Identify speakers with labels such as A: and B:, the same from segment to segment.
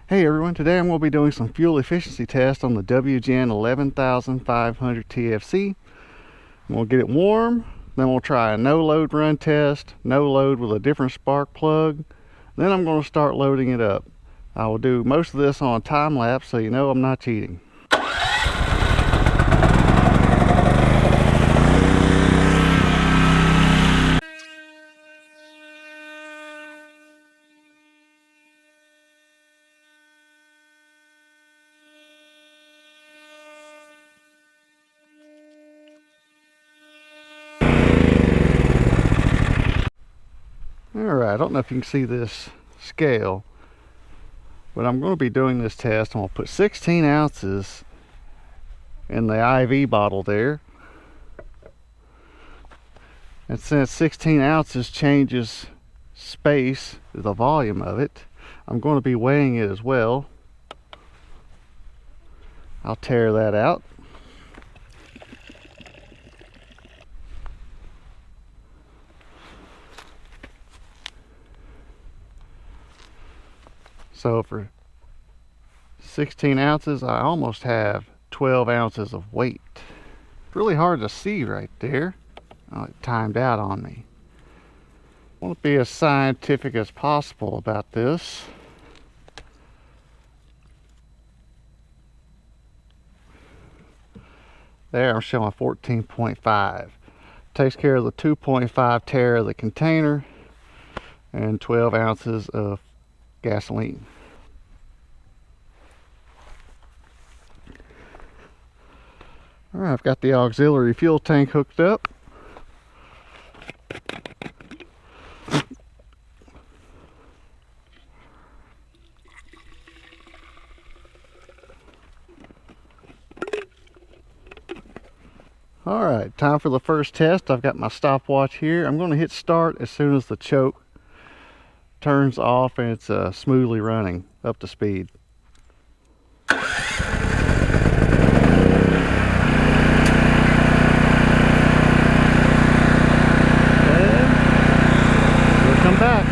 A: Hey everyone, today I'm going to be doing some fuel efficiency tests on the WGen11500Tfc. I'm going to get it warm, then we'll try a no load run test, no load with a different spark plug. Then I'm going to start loading it up. I will do most of this on time lapse so you know I'm not cheating. Alright, I don't know if you can see this scale, but I'm going to be doing this test. I'm going to put 16 ounces in the IV bottle there. And since 16 ounces changes space, the volume of it, I'm going to be weighing it as well. I'll tear that out. So for 16 ounces, I almost have 12 ounces of weight. It's really hard to see right there. Oh, it timed out on me. I want to be as scientific as possible about this. There, I'm showing 14.5. Takes care of the 2.5 tear of the container and 12 ounces of gasoline. Alright, I've got the auxiliary fuel tank hooked up. Alright, time for the first test. I've got my stopwatch here. I'm going to hit start as soon as the choke turns off and it's smoothly running up to speed. And we'll come back.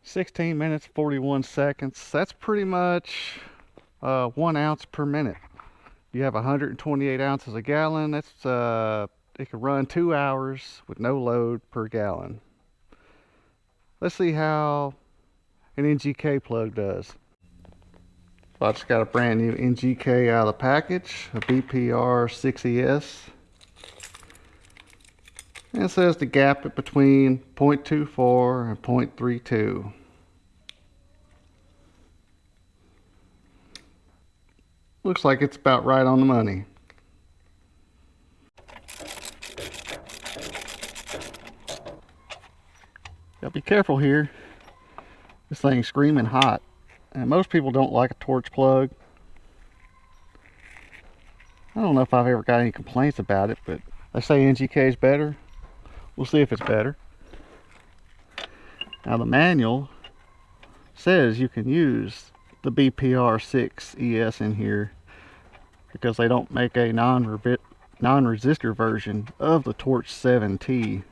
A: "16 minutes 41 seconds. That's pretty much 1 ounce per minute. You have 128 ounces a gallon. That's it can run 2 hours with no load per gallon. Let's see how an NGK plug does. So I just got a brand new NGK out of the package, a BPR 6ES. And it says the gap between 0.24 and 0.32. Looks like it's about right on the money. Gotta be careful here. This thing's screaming hot. And most people don't like a torch plug. I don't know if I've ever got any complaints about it, but they say NGK is better. We'll see if it's better. Now the manual says you can use the BPR 6ES in here because they don't make a non-resistor version of the Torch 7T.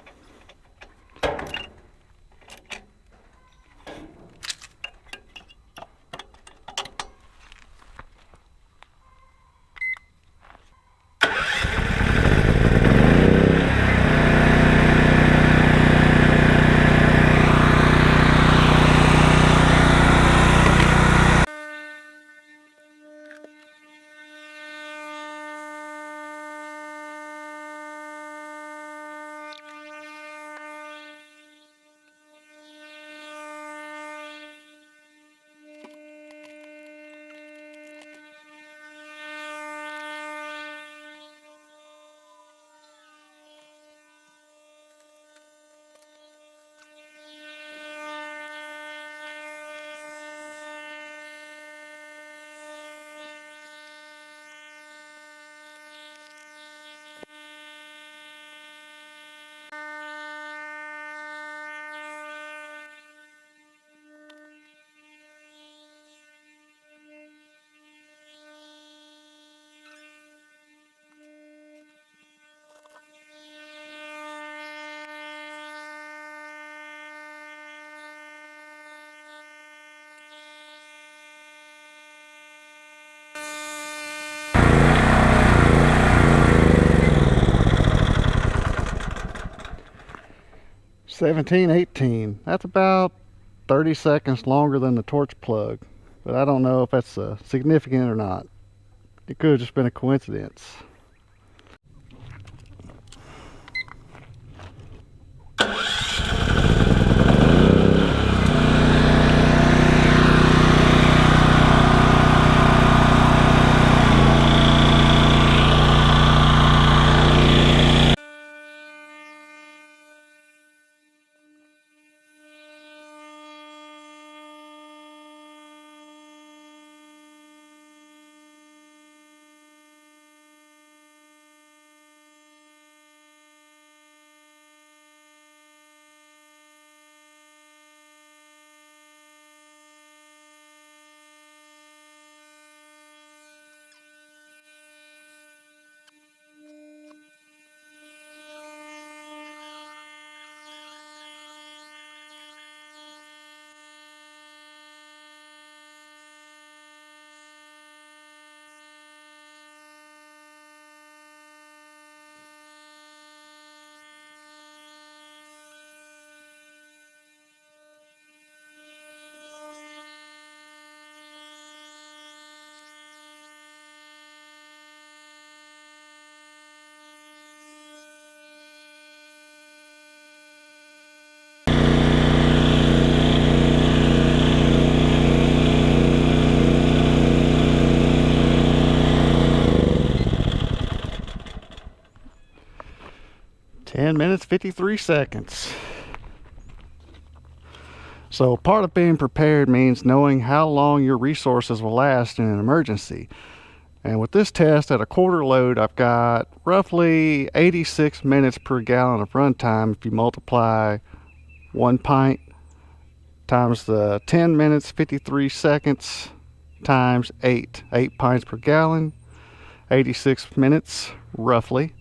A: $17.18. That's about 30 seconds longer than the torch plug, but I don't know if that's significant or not. It could have just been a coincidence. -10 minutes 53 seconds. So part of being prepared means knowing how long your resources will last in an emergency. And with this test at a quarter load, I've got roughly 86 minutes per gallon of runtime if you multiply 1 pint times the 10 minutes 53 seconds times 8 pints per gallon, 86 minutes roughly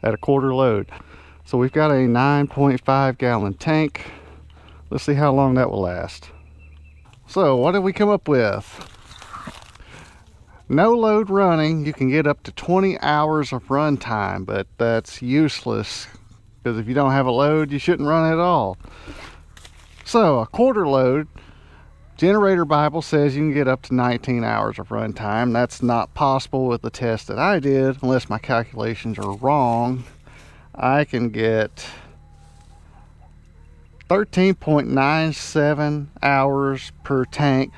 A: at a quarter load. So we've got a 9.5 gallon tank. Let's see how long that will last. So what did we come up with? No load running, you can get up to 20 hours of runtime, but that's useless because if you don't have a load, you shouldn't run at all. So a quarter load, Generator Bible says you can get up to 19 hours of runtime. That's not possible with the test that I did, unless my calculations are wrong. I can get 13.97 hours per tank,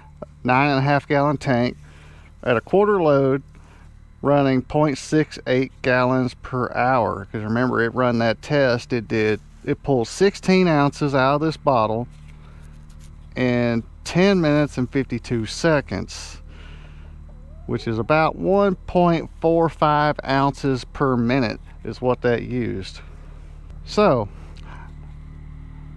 A: 9.5 gallon tank, at a quarter load, running 0.68 gallons per hour. Because remember, it run that test, it pulled 16 ounces out of this bottle in 10 minutes and 52 seconds, which is about 1.45 ounces per minute is what that used. So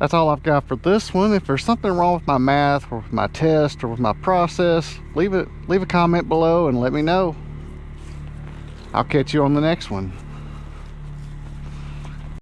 A: that's all I've got for this one. If there's something wrong with my math or with my test or with my process, leave a comment below and let me know. I'll catch you on the next one.